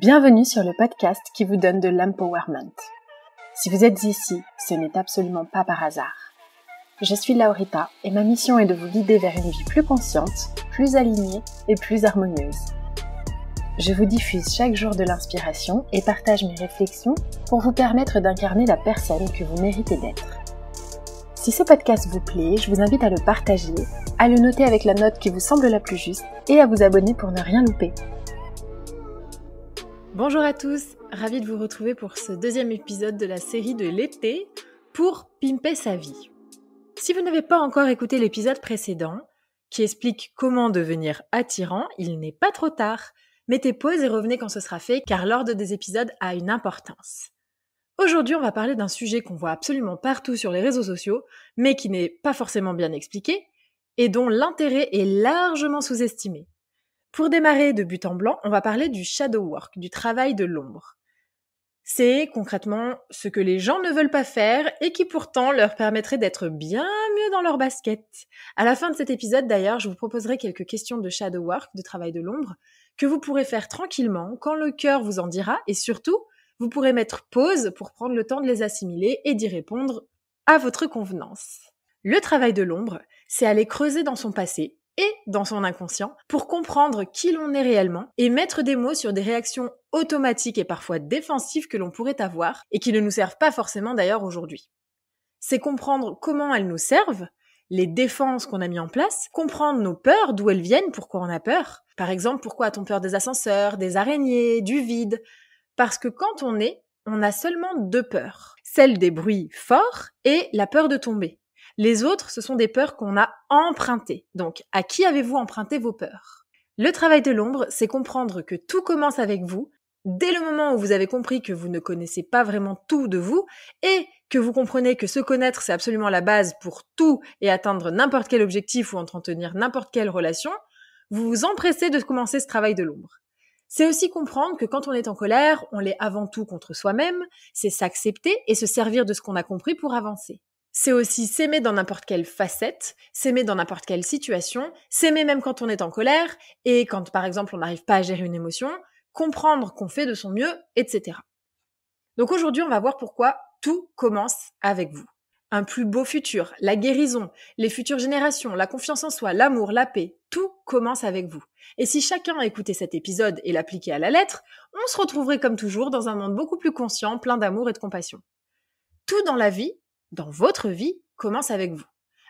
Bienvenue sur le podcast qui vous donne de l'empowerment. Si vous êtes ici, ce n'est absolument pas par hasard. Je suis Laurita et ma mission est de vous guider vers une vie plus consciente, plus alignée et plus harmonieuse. Je vous diffuse chaque jour de l'inspiration et partage mes réflexions pour vous permettre d'incarner la personne que vous méritez d'être. Si ce podcast vous plaît, je vous invite à le partager, à le noter avec la note qui vous semble la plus juste et à vous abonner pour ne rien louper. Bonjour à tous, ravie de vous retrouver pour ce deuxième épisode de la série de l'été pour pimper sa vie. Si vous n'avez pas encore écouté l'épisode précédent, qui explique comment devenir attirant, il n'est pas trop tard. Mettez pause et revenez quand ce sera fait, car l'ordre des épisodes a une importance. Aujourd'hui, on va parler d'un sujet qu'on voit absolument partout sur les réseaux sociaux, mais qui n'est pas forcément bien expliqué, et dont l'intérêt est largement sous-estimé. Pour démarrer de but en blanc, on va parler du shadow work, du travail de l'ombre. C'est concrètement ce que les gens ne veulent pas faire et qui pourtant leur permettrait d'être bien mieux dans leur basket. À la fin de cet épisode d'ailleurs, je vous proposerai quelques questions de shadow work, de travail de l'ombre, que vous pourrez faire tranquillement quand le cœur vous en dira et surtout, vous pourrez mettre pause pour prendre le temps de les assimiler et d'y répondre à votre convenance. Le travail de l'ombre, c'est aller creuser dans son passé et dans son inconscient pour comprendre qui l'on est réellement et mettre des mots sur des réactions automatiques et parfois défensives que l'on pourrait avoir et qui ne nous servent pas forcément d'ailleurs aujourd'hui. C'est comprendre comment elles nous servent, les défenses qu'on a mis en place, comprendre nos peurs, d'où elles viennent, pourquoi on a peur. Par exemple, pourquoi a-t-on peur des ascenseurs, des araignées, du vide ? Parce que quand on a seulement deux peurs. Celle des bruits forts et la peur de tomber. Les autres, ce sont des peurs qu'on a empruntées. Donc, à qui avez-vous emprunté vos peurs ? Le travail de l'ombre, c'est comprendre que tout commence avec vous, dès le moment où vous avez compris que vous ne connaissez pas vraiment tout de vous, et que vous comprenez que se connaître, c'est absolument la base pour tout et atteindre n'importe quel objectif ou entretenir n'importe quelle relation, vous vous empressez de commencer ce travail de l'ombre. C'est aussi comprendre que quand on est en colère, on l'est avant tout contre soi-même, c'est s'accepter et se servir de ce qu'on a compris pour avancer. C'est aussi s'aimer dans n'importe quelle facette, s'aimer dans n'importe quelle situation, s'aimer même quand on est en colère et quand par exemple on n'arrive pas à gérer une émotion, comprendre qu'on fait de son mieux, etc. Donc aujourd'hui on va voir pourquoi tout commence avec vous. Un plus beau futur, la guérison, les futures générations, la confiance en soi, l'amour, la paix, tout commence avec vous. Et si chacun a écouté cet épisode et l'appliqué à la lettre, on se retrouverait comme toujours dans un monde beaucoup plus conscient, plein d'amour et de compassion. Tout dans la vie, dans votre vie, commence avec vous.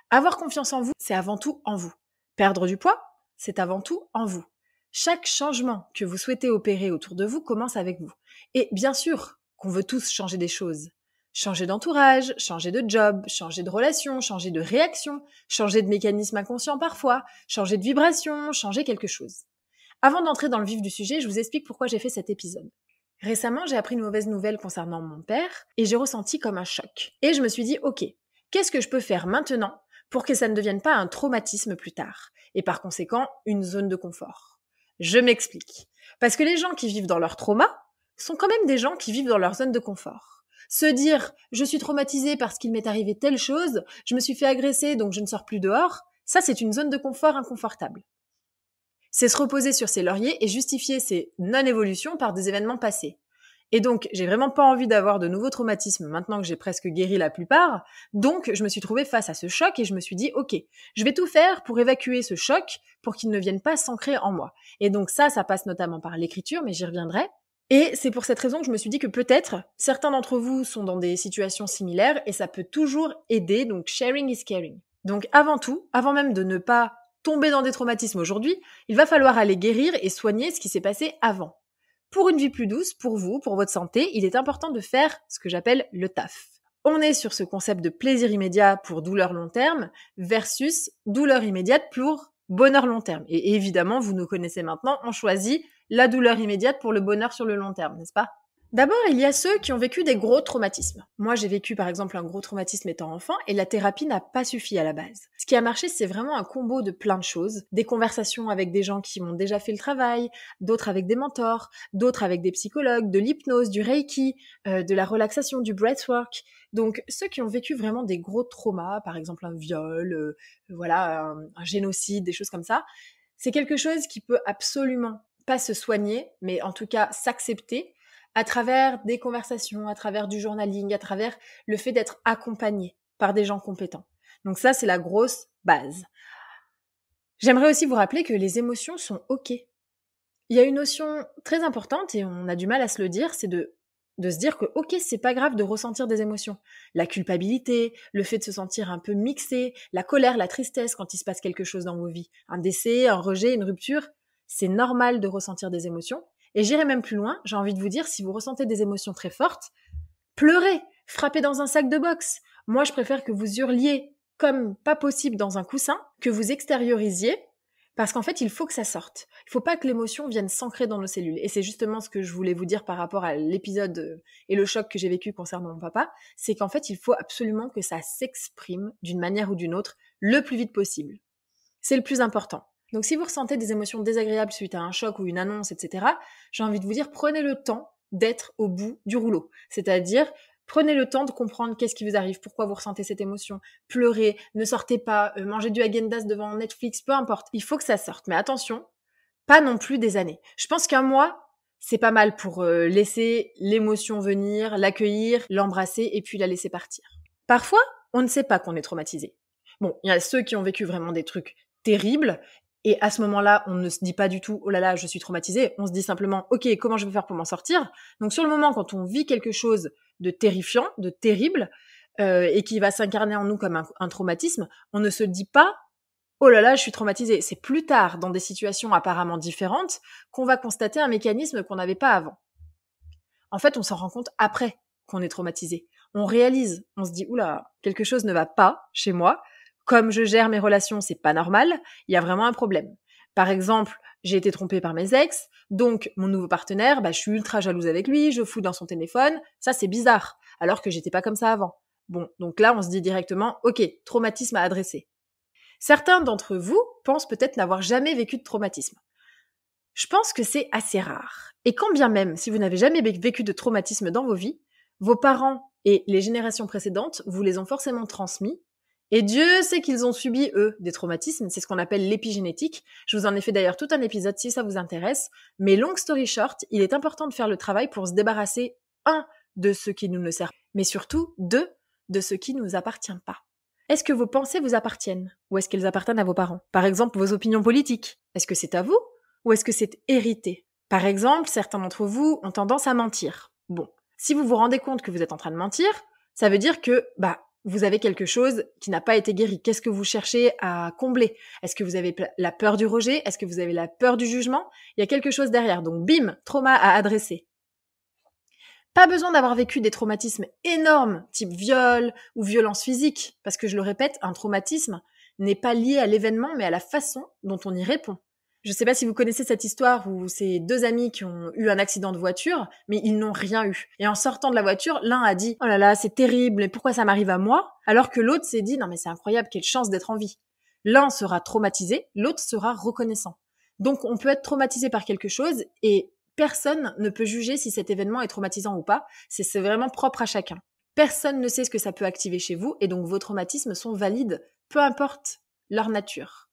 Avoir confiance en vous, c'est avant tout en vous. Perdre du poids, c'est avant tout en vous. Chaque changement que vous souhaitez opérer autour de vous commence avec vous. Et bien sûr qu'on veut tous changer des choses. Changer d'entourage, changer de job, changer de relation, changer de réaction, changer de mécanisme inconscient parfois, changer de vibration, changer quelque chose. Avant d'entrer dans le vif du sujet, je vous explique pourquoi j'ai fait cet épisode. Récemment, j'ai appris une mauvaise nouvelle concernant mon père et j'ai ressenti comme un choc. Et je me suis dit, ok, qu'est-ce que je peux faire maintenant pour que ça ne devienne pas un traumatisme plus tard et par conséquent une zone de confort ? Je m'explique. Parce que les gens qui vivent dans leur trauma sont quand même des gens qui vivent dans leur zone de confort. Se dire « je suis traumatisé parce qu'il m'est arrivé telle chose, je me suis fait agresser donc je ne sors plus dehors », ça c'est une zone de confort inconfortable. C'est se reposer sur ses lauriers et justifier ses non-évolutions par des événements passés. Et donc, j'ai vraiment pas envie d'avoir de nouveaux traumatismes maintenant que j'ai presque guéri la plupart, donc je me suis trouvée face à ce choc et je me suis dit « ok, je vais tout faire pour évacuer ce choc pour qu'il ne vienne pas s'ancrer en moi ». Et donc ça passe notamment par l'écriture, mais j'y reviendrai. Et c'est pour cette raison que je me suis dit que peut-être certains d'entre vous sont dans des situations similaires et ça peut toujours aider, donc sharing is caring. Donc avant tout, avant même de ne pas tomber dans des traumatismes aujourd'hui, il va falloir aller guérir et soigner ce qui s'est passé avant. Pour une vie plus douce, pour vous, pour votre santé, il est important de faire ce que j'appelle le taf. On est sur ce concept de plaisir immédiat pour douleur long terme versus douleur immédiate pour bonheur long terme. Et évidemment, vous nous connaissez maintenant, on choisit la douleur immédiate pour le bonheur sur le long terme, n'est-ce pas ? D'abord, il y a ceux qui ont vécu des gros traumatismes. Moi, j'ai vécu par exemple un gros traumatisme étant enfant et la thérapie n'a pas suffi à la base. Ce qui a marché, c'est vraiment un combo de plein de choses. Des conversations avec des gens qui ont déjà fait le travail, d'autres avec des mentors, d'autres avec des psychologues, de l'hypnose, du reiki, de la relaxation, du breathwork. Donc, ceux qui ont vécu vraiment des gros traumas, par exemple un viol, un génocide, des choses comme ça, c'est quelque chose qui peut absolument pas se soigner, mais en tout cas s'accepter à travers des conversations, à travers du journaling, à travers le fait d'être accompagné par des gens compétents. Donc ça, c'est la grosse base. J'aimerais aussi vous rappeler que les émotions sont OK. Il y a une notion très importante, et on a du mal à se le dire, c'est de se dire que OK, c'est pas grave de ressentir des émotions. La culpabilité, le fait de se sentir un peu mixé, la colère, la tristesse quand il se passe quelque chose dans vos vies. Un décès, un rejet, une rupture, c'est normal de ressentir des émotions. Et j'irai même plus loin, j'ai envie de vous dire, si vous ressentez des émotions très fortes, pleurez, frappez dans un sac de boxe. Moi, je préfère que vous hurliez comme pas possible dans un coussin, que vous extériorisiez, parce qu'en fait, il faut que ça sorte. Il faut pas que l'émotion vienne s'ancrer dans nos cellules. Et c'est justement ce que je voulais vous dire par rapport à l'épisode et le choc que j'ai vécu concernant mon papa, c'est qu'en fait, il faut absolument que ça s'exprime d'une manière ou d'une autre le plus vite possible. C'est le plus important. Donc si vous ressentez des émotions désagréables suite à un choc ou une annonce, etc., j'ai envie de vous dire, prenez le temps d'être au bout du rouleau. C'est-à-dire, prenez le temps de comprendre qu'est-ce qui vous arrive, pourquoi vous ressentez cette émotion. Pleurez, ne sortez pas, mangez du Häagen-Dazs devant Netflix, peu importe. Il faut que ça sorte. Mais attention, pas non plus des années. Je pense qu'un mois, c'est pas mal pour laisser l'émotion venir, l'accueillir, l'embrasser et puis la laisser partir. Parfois, on ne sait pas qu'on est traumatisé. Bon, il y a ceux qui ont vécu vraiment des trucs terribles. Et à ce moment-là, on ne se dit pas du tout « Oh là là, je suis traumatisée ». On se dit simplement « Ok, comment je vais faire pour m'en sortir ?» Donc sur le moment, quand on vit quelque chose de terrifiant, de terrible, et qui va s'incarner en nous comme un traumatisme, on ne se dit pas « Oh là là, je suis traumatisée ». C'est plus tard, dans des situations apparemment différentes, qu'on va constater un mécanisme qu'on n'avait pas avant. En fait, on s'en rend compte après qu'on est traumatisé. On réalise, on se dit « Oula, quelque chose ne va pas chez moi ». Comme je gère mes relations, c'est pas normal, il y a vraiment un problème. Par exemple, j'ai été trompée par mes ex, donc mon nouveau partenaire, je suis ultra jalouse avec lui, je fouille dans son téléphone, ça c'est bizarre, alors que j'étais pas comme ça avant. Bon, donc là on se dit directement, ok, traumatisme à adresser. Certains d'entre vous pensent peut-être n'avoir jamais vécu de traumatisme. Je pense que c'est assez rare. Et quand bien même, si vous n'avez jamais vécu de traumatisme dans vos vies, vos parents et les générations précédentes vous les ont forcément transmis. Et Dieu sait qu'ils ont subi, eux, des traumatismes, c'est ce qu'on appelle l'épigénétique. Je vous en ai fait d'ailleurs tout un épisode si ça vous intéresse. Mais long story short, il est important de faire le travail pour se débarrasser, 1, de ce qui nous ne sert pas, mais surtout, 2, de ce qui ne nous appartient pas. Est-ce que vos pensées vous appartiennent? Ou est-ce qu'elles appartiennent à vos parents? Par exemple, vos opinions politiques. Est-ce que c'est à vous? Ou est-ce que c'est hérité? Par exemple, certains d'entre vous ont tendance à mentir. Bon, si vous vous rendez compte que vous êtes en train de mentir, ça veut dire que, vous avez quelque chose qui n'a pas été guéri. Qu'est-ce que vous cherchez à combler? Est-ce que vous avez la peur du rejet? Est-ce que vous avez la peur du jugement? Il y a quelque chose derrière. Donc, bim, trauma à adresser. Pas besoin d'avoir vécu des traumatismes énormes, type viol ou violence physique, parce que je le répète, un traumatisme n'est pas lié à l'événement, mais à la façon dont on y répond. Je ne sais pas si vous connaissez cette histoire où c'est 2 amis qui ont eu un accident de voiture, mais ils n'ont rien eu. Et en sortant de la voiture, l'un a dit « Oh là là, c'est terrible, mais pourquoi ça m'arrive à moi ?» Alors que l'autre s'est dit « Non mais c'est incroyable, quelle chance d'être en vie !» L'un sera traumatisé, l'autre sera reconnaissant. Donc on peut être traumatisé par quelque chose et personne ne peut juger si cet événement est traumatisant ou pas. C'est vraiment propre à chacun. Personne ne sait ce que ça peut activer chez vous et donc vos traumatismes sont valides, peu importe leur nature.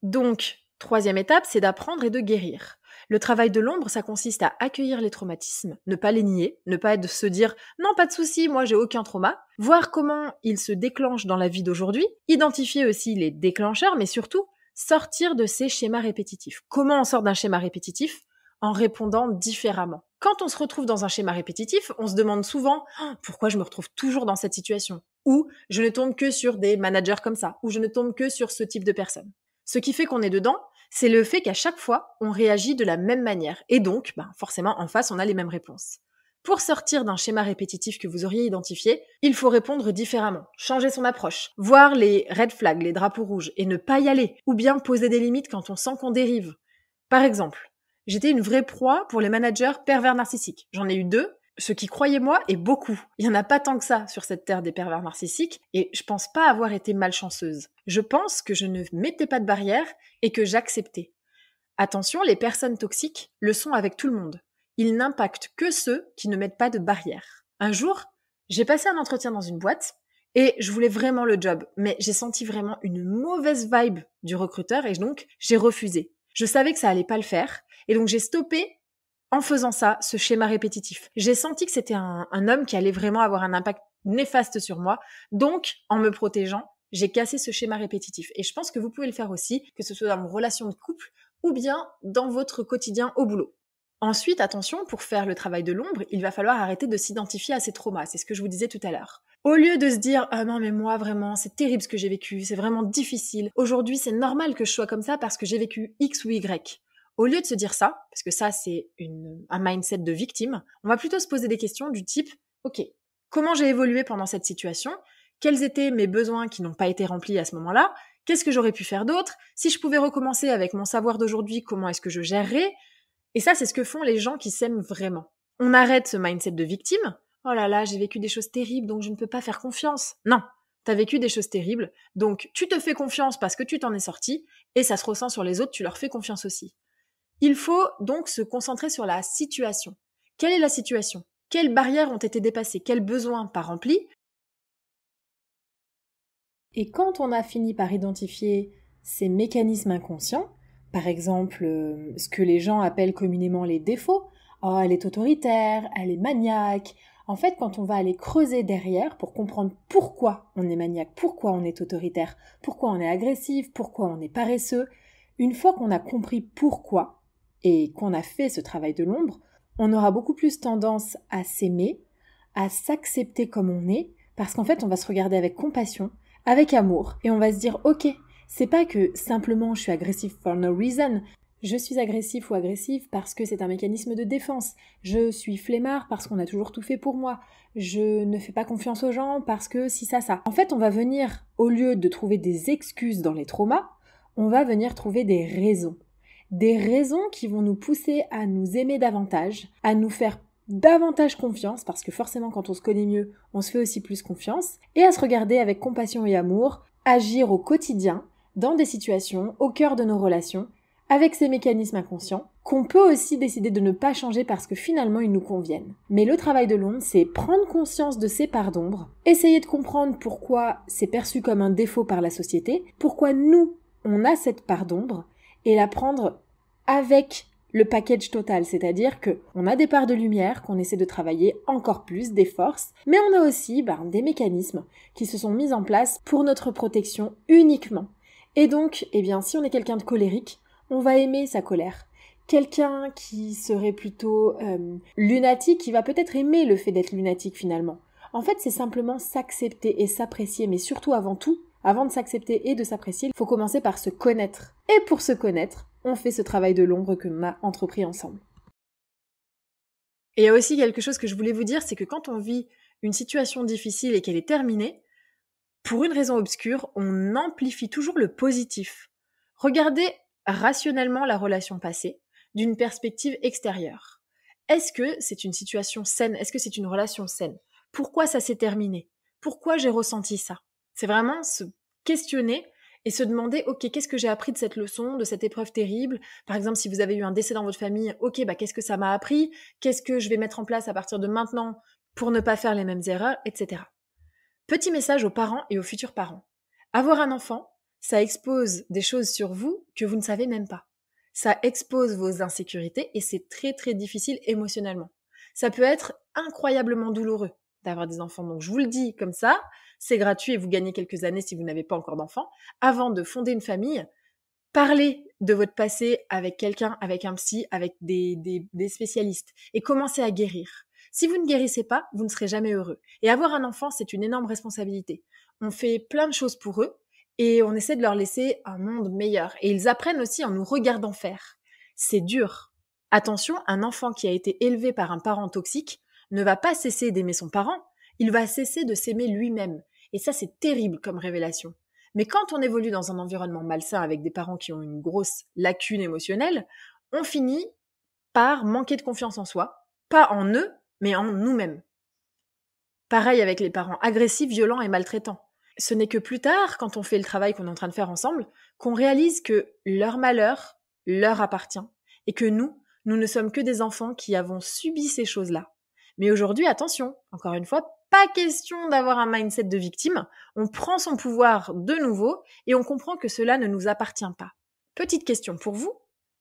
Donc, 3e étape, c'est d'apprendre et de guérir. Le travail de l'ombre, ça consiste à accueillir les traumatismes, ne pas les nier, ne pas se dire « Non, pas de souci, moi j'ai aucun trauma », voir comment ils se déclenchent dans la vie d'aujourd'hui, identifier aussi les déclencheurs, mais surtout sortir de ces schémas répétitifs. Comment on sort d'un schéma répétitif? En répondant différemment. Quand on se retrouve dans un schéma répétitif, on se demande souvent « Pourquoi je me retrouve toujours dans cette situation ?» ou « Je ne tombe que sur des managers comme ça » ou « Je ne tombe que sur ce type de personnes ». Ce qui fait qu'on est dedans, c'est le fait qu'à chaque fois, on réagit de la même manière. Et donc, forcément, en face, on a les mêmes réponses. Pour sortir d'un schéma répétitif que vous auriez identifié, il faut répondre différemment, changer son approche, voir les red flags, les drapeaux rouges, et ne pas y aller, ou bien poser des limites quand on sent qu'on dérive. Par exemple, j'étais une vraie proie pour les managers pervers narcissiques. J'en ai eu 2. Ce qui, croyez-moi, est beaucoup. Il n'y en a pas tant que ça sur cette terre des pervers narcissiques, et je pense pas avoir été malchanceuse. Je pense que je ne mettais pas de barrière et que j'acceptais. Attention, les personnes toxiques le sont avec tout le monde. Ils n'impactent que ceux qui ne mettent pas de barrière. Un jour, j'ai passé un entretien dans une boîte, et je voulais vraiment le job, mais j'ai senti vraiment une mauvaise vibe du recruteur, et donc j'ai refusé. Je savais que ça allait pas le faire, Et donc j'ai stoppé en faisant ça, ce schéma répétitif. J'ai senti que c'était un homme qui allait vraiment avoir un impact néfaste sur moi. Donc, en me protégeant, j'ai cassé ce schéma répétitif. Et je pense que vous pouvez le faire aussi, que ce soit dans vos relations de couple ou bien dans votre quotidien au boulot. Ensuite, attention, pour faire le travail de l'ombre, il va falloir arrêter de s'identifier à ces traumas. C'est ce que je vous disais tout à l'heure. Au lieu de se dire « Ah non mais moi vraiment, c'est terrible ce que j'ai vécu, c'est vraiment difficile. Aujourd'hui, c'est normal que je sois comme ça parce que j'ai vécu X ou Y. » Au lieu de se dire ça, parce que ça c'est un mindset de victime, on va plutôt se poser des questions du type « Ok, comment j'ai évolué pendant cette situation ? Quels étaient mes besoins qui n'ont pas été remplis à ce moment-là ? Qu'est-ce que j'aurais pu faire d'autre ? Si je pouvais recommencer avec mon savoir d'aujourd'hui, comment est-ce que je gérerais ? » Et ça, c'est ce que font les gens qui s'aiment vraiment. On arrête ce mindset de victime. « Oh là là, j'ai vécu des choses terribles, donc je ne peux pas faire confiance. » Non, t'as vécu des choses terribles, donc tu te fais confiance parce que tu t'en es sorti, et ça se ressent sur les autres, tu leur fais confiance aussi. Il faut donc se concentrer sur la situation. Quelle est la situation ? Quelles barrières ont été dépassées ? Quels besoins pas remplis ? Et quand on a fini par identifier ces mécanismes inconscients, par exemple ce que les gens appellent communément les défauts, oh elle est autoritaire, elle est maniaque, en fait quand on va aller creuser derrière pour comprendre pourquoi on est maniaque, pourquoi on est autoritaire, pourquoi on est agressif, pourquoi on est paresseux, une fois qu'on a compris pourquoi, et qu'on a fait ce travail de l'ombre, on aura beaucoup plus tendance à s'aimer, à s'accepter comme on est, parce qu'en fait on va se regarder avec compassion, avec amour, et on va se dire ok, c'est pas que simplement je suis agressif for no reason, je suis agressif ou agressive parce que c'est un mécanisme de défense, je suis flemmard parce qu'on a toujours tout fait pour moi, je ne fais pas confiance aux gens parce que si ça. En fait on va venir, au lieu de trouver des excuses dans les traumas, on va venir trouver des raisons qui vont nous pousser à nous aimer davantage, à nous faire davantage confiance, parce que forcément quand on se connaît mieux, on se fait aussi plus confiance, et à se regarder avec compassion et amour, agir au quotidien, dans des situations, au cœur de nos relations, avec ces mécanismes inconscients, qu'on peut aussi décider de ne pas changer parce que finalement ils nous conviennent. Mais le travail de l'ombre, c'est prendre conscience de ces parts d'ombre, essayer de comprendre pourquoi c'est perçu comme un défaut par la société, pourquoi nous, on a cette part d'ombre, et la prendre avec le package total, c'est-à-dire qu'on a des parts de lumière qu'on essaie de travailler encore plus, des forces, mais on a aussi des mécanismes qui se sont mis en place pour notre protection uniquement. Et donc, si on est quelqu'un de colérique, on va aimer sa colère. Quelqu'un qui serait plutôt lunatique, qui va peut-être aimer le fait d'être lunatique finalement. En fait, c'est simplement s'accepter et s'apprécier, mais surtout avant tout, avant de s'accepter et de s'apprécier, il faut commencer par se connaître. Et pour se connaître, on fait ce travail de l'ombre que l'on a entrepris ensemble. Et il y a aussi quelque chose que je voulais vous dire, c'est que quand on vit une situation difficile et qu'elle est terminée, pour une raison obscure, on amplifie toujours le positif. Regardez rationnellement la relation passée, d'une perspective extérieure. Est-ce que c'est une situation saine ? Est-ce que c'est une relation saine ? Pourquoi ça s'est terminé ? Pourquoi j'ai ressenti ça ? C'est vraiment se questionner et se demander, ok, qu'est-ce que j'ai appris de cette leçon, de cette épreuve terrible ? Par exemple, si vous avez eu un décès dans votre famille, ok, qu'est-ce que ça m'a appris ? Qu'est-ce que je vais mettre en place à partir de maintenant pour ne pas faire les mêmes erreurs, etc. Petit message aux parents et aux futurs parents. Avoir un enfant, ça expose des choses sur vous que vous ne savez même pas. Ça expose vos insécurités et c'est très très difficile émotionnellement. Ça peut être incroyablement douloureux d'avoir des enfants. Donc je vous le dis comme ça, c'est gratuit et vous gagnez quelques années si vous n'avez pas encore d'enfants. Avant de fonder une famille, parlez de votre passé avec quelqu'un, avec un psy, avec des spécialistes et commencez à guérir. Si vous ne guérissez pas, vous ne serez jamais heureux. Et avoir un enfant, c'est une énorme responsabilité. On fait plein de choses pour eux et on essaie de leur laisser un monde meilleur. Et ils apprennent aussi en nous regardant faire. C'est dur. Attention, un enfant qui a été élevé par un parent toxique ne va pas cesser d'aimer son parent, il va cesser de s'aimer lui-même. Et ça, c'est terrible comme révélation. Mais quand on évolue dans un environnement malsain avec des parents qui ont une grosse lacune émotionnelle, on finit par manquer de confiance en soi, pas en eux, mais en nous-mêmes. Pareil avec les parents agressifs, violents et maltraitants. Ce n'est que plus tard, quand on fait le travail qu'on est en train de faire ensemble, qu'on réalise que leur malheur leur appartient et que nous ne sommes que des enfants qui avons subi ces choses-là. Mais aujourd'hui, attention, encore une fois, pas question d'avoir un mindset de victime, on prend son pouvoir de nouveau et on comprend que cela ne nous appartient pas. Petite question pour vous,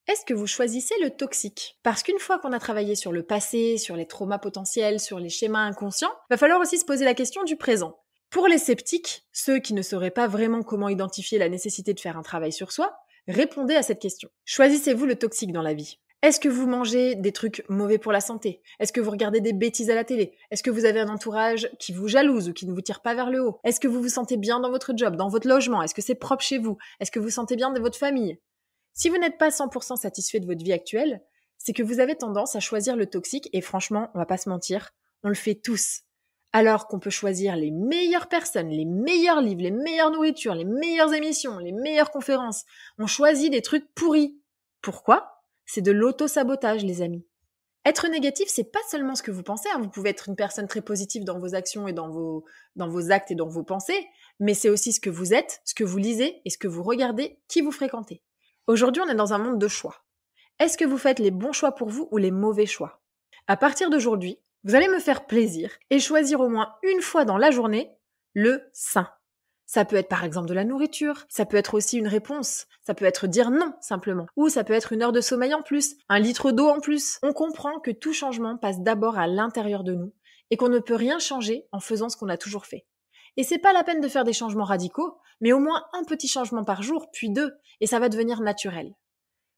Est-ce que vous choisissez le toxique? Parce qu'une fois qu'on a travaillé sur le passé, sur les traumas potentiels, sur les schémas inconscients, va falloir aussi se poser la question du présent. Pour les sceptiques, ceux qui ne sauraient pas vraiment comment identifier la nécessité de faire un travail sur soi, répondez à cette question. Choisissez-vous le toxique dans la vie? Est-ce que vous mangez des trucs mauvais pour la santé? Est-ce que vous regardez des bêtises à la télé? Est-ce que vous avez un entourage qui vous jalouse ou qui ne vous tire pas vers le haut? Est-ce que vous vous sentez bien dans votre job, dans votre logement? Est-ce que c'est propre chez vous? Est-ce que vous vous sentez bien de votre famille? Si vous n'êtes pas 100% satisfait de votre vie actuelle, c'est que vous avez tendance à choisir le toxique et franchement, on va pas se mentir, on le fait tous. Alors qu'on peut choisir les meilleures personnes, les meilleurs livres, les meilleures nourritures, les meilleures émissions, les meilleures conférences, on choisit des trucs pourris. Pourquoi? C'est de l'auto-sabotage, les amis. Être négatif, c'est pas seulement ce que vous pensez, hein. Vous pouvez être une personne très positive dans vos actions et dans vos actes et dans vos pensées, mais c'est aussi ce que vous êtes, ce que vous lisez et ce que vous regardez, qui vous fréquentez. Aujourd'hui, on est dans un monde de choix. Est-ce que vous faites les bons choix pour vous ou les mauvais choix? À partir d'aujourd'hui, vous allez me faire plaisir et choisir au moins une fois dans la journée le sain. Ça peut être par exemple de la nourriture, ça peut être aussi une réponse, ça peut être dire non simplement, ou ça peut être une heure de sommeil en plus, 1 litre d'eau en plus. On comprend que tout changement passe d'abord à l'intérieur de nous et qu'on ne peut rien changer en faisant ce qu'on a toujours fait. Et c'est pas la peine de faire des changements radicaux, mais au moins un petit changement par jour, puis 2, et ça va devenir naturel.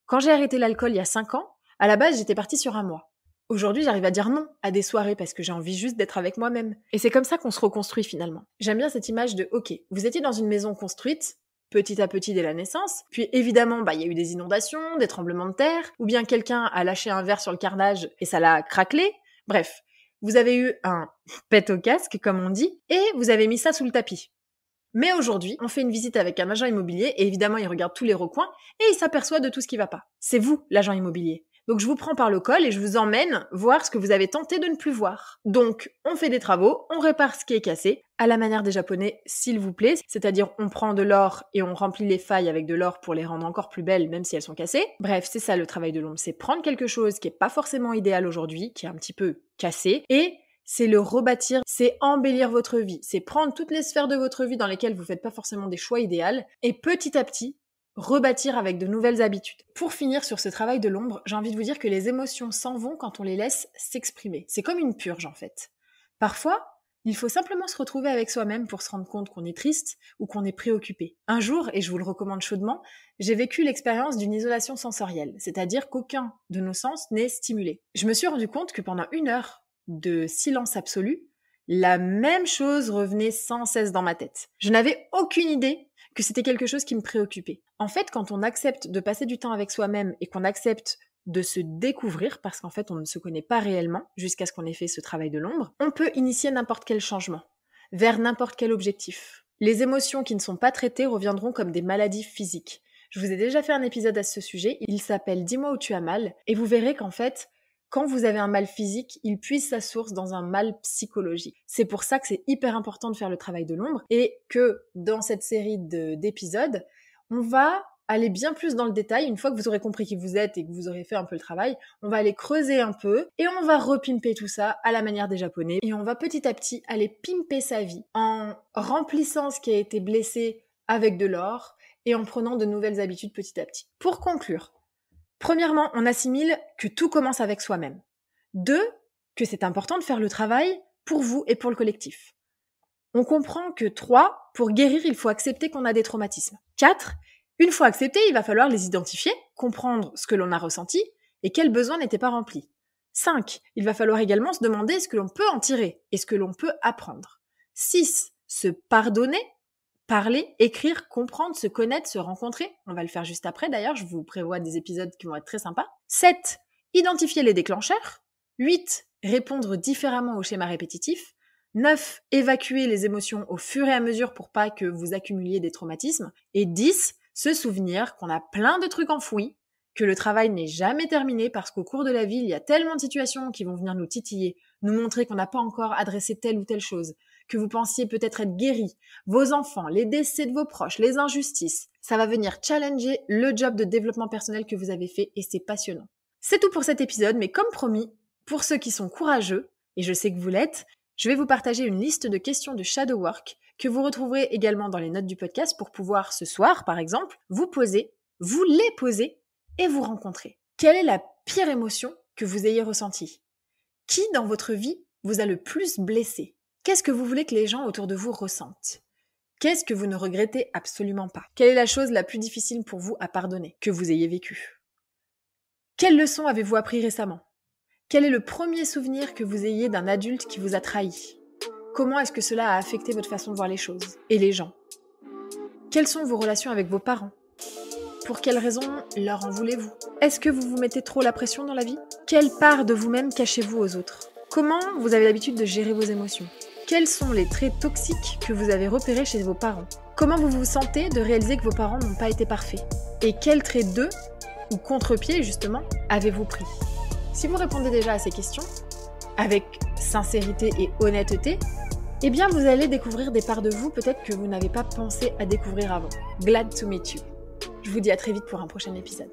Quand j'ai arrêté l'alcool il y a 5 ans, à la base j'étais partie sur 1 mois. Aujourd'hui, j'arrive à dire non à des soirées parce que j'ai envie juste d'être avec moi-même. Et c'est comme ça qu'on se reconstruit finalement. J'aime bien cette image de, ok, vous étiez dans une maison construite, petit à petit dès la naissance, puis évidemment, il y a eu des inondations, des tremblements de terre, ou bien quelqu'un a lâché un verre sur le carrelage et ça l'a craquelé. Bref, vous avez eu un pet au casque, comme on dit, et vous avez mis ça sous le tapis. Mais aujourd'hui, on fait une visite avec un agent immobilier et évidemment, il regarde tous les recoins et il s'aperçoit de tout ce qui va pas. C'est vous, l'agent immobilier. Donc je vous prends par le col et je vous emmène voir ce que vous avez tenté de ne plus voir. Donc on fait des travaux, on répare ce qui est cassé, à la manière des Japonais, s'il vous plaît. C'est-à-dire on prend de l'or et on remplit les failles avec de l'or pour les rendre encore plus belles, même si elles sont cassées. Bref, c'est ça le travail de l'ombre, c'est prendre quelque chose qui est pas forcément idéal aujourd'hui, qui est un petit peu cassé, et c'est le rebâtir, c'est embellir votre vie, c'est prendre toutes les sphères de votre vie dans lesquelles vous faites pas forcément des choix idéaux, et petit à petit, rebâtir avec de nouvelles habitudes. Pour finir sur ce travail de l'ombre, j'ai envie de vous dire que les émotions s'en vont quand on les laisse s'exprimer. C'est comme une purge en fait. Parfois, il faut simplement se retrouver avec soi-même pour se rendre compte qu'on est triste ou qu'on est préoccupé. Un jour, et je vous le recommande chaudement, j'ai vécu l'expérience d'une isolation sensorielle, c'est-à-dire qu'aucun de nos sens n'est stimulé. Je me suis rendu compte que pendant 1 heure de silence absolu, la même chose revenait sans cesse dans ma tête. Je n'avais aucune idée que c'était quelque chose qui me préoccupait. En fait, quand on accepte de passer du temps avec soi-même et qu'on accepte de se découvrir, parce qu'en fait on ne se connaît pas réellement jusqu'à ce qu'on ait fait ce travail de l'ombre, on peut initier n'importe quel changement, vers n'importe quel objectif. Les émotions qui ne sont pas traitées reviendront comme des maladies physiques. Je vous ai déjà fait un épisode à ce sujet, il s'appelle « Dis-moi où tu as mal » et vous verrez qu'en fait, quand vous avez un mal physique, il puise sa source dans un mal psychologique. C'est pour ça que c'est hyper important de faire le travail de l'ombre et que dans cette série d'épisodes, on va aller bien plus dans le détail. Une fois que vous aurez compris qui vous êtes et que vous aurez fait un peu le travail, on va aller creuser un peu et on va repimper tout ça à la manière des Japonais et on va petit à petit aller pimper sa vie en remplissant ce qui a été blessé avec de l'or et en prenant de nouvelles habitudes petit à petit. Pour conclure, premièrement, on assimile que tout commence avec soi-même. 2, que c'est important de faire le travail pour vous et pour le collectif. On comprend que 3, pour guérir, il faut accepter qu'on a des traumatismes. 4, une fois acceptés, il va falloir les identifier, comprendre ce que l'on a ressenti et quels besoins n'étaient pas remplis. 5, il va falloir également se demander ce que l'on peut en tirer et ce que l'on peut apprendre. 6, se pardonner, parler, écrire, comprendre, se connaître, se rencontrer. On va le faire juste après d'ailleurs, je vous prévois des épisodes qui vont être très sympas. 7, identifier les déclencheurs. 8, répondre différemment aux schémas répétitifs. 9, évacuer les émotions au fur et à mesure pour pas que vous accumuliez des traumatismes. Et 10, se souvenir qu'on a plein de trucs enfouis, que le travail n'est jamais terminé parce qu'au cours de la vie, il y a tellement de situations qui vont venir nous titiller, nous montrer qu'on n'a pas encore adressé telle ou telle chose, que vous pensiez peut-être être guéri, vos enfants, les décès de vos proches, les injustices. Ça va venir challenger le job de développement personnel que vous avez fait et c'est passionnant. C'est tout pour cet épisode, mais comme promis, pour ceux qui sont courageux, et je sais que vous l'êtes, je vais vous partager une liste de questions de shadow work que vous retrouverez également dans les notes du podcast pour pouvoir ce soir, par exemple, vous les poser et vous rencontrer. Quelle est la pire émotion que vous ayez ressentie? Qui dans votre vie vous a le plus blessé? Qu'est-ce que vous voulez que les gens autour de vous ressentent? Qu'est-ce que vous ne regrettez absolument pas? Quelle est la chose la plus difficile pour vous à pardonner que vous ayez vécue? Quelle leçon avez-vous appris récemment? Quel est le premier souvenir que vous ayez d'un adulte qui vous a trahi? Comment est-ce que cela a affecté votre façon de voir les choses et les gens? Quelles sont vos relations avec vos parents? Pour quelles raisons leur en voulez-vous? Est-ce que vous vous mettez trop la pression dans la vie? Quelle part de vous-même cachez-vous aux autres? Comment vous avez l'habitude de gérer vos émotions? Quels sont les traits toxiques que vous avez repérés chez vos parents? Comment vous vous sentez de réaliser que vos parents n'ont pas été parfaits? Et quels traits d'eux, ou contre-pied justement, avez-vous pris? Si vous répondez déjà à ces questions, avec sincérité et honnêteté, eh bien vous allez découvrir des parts de vous peut-être que vous n'avez pas pensé à découvrir avant. Glad to meet you. Je vous dis à très vite pour un prochain épisode.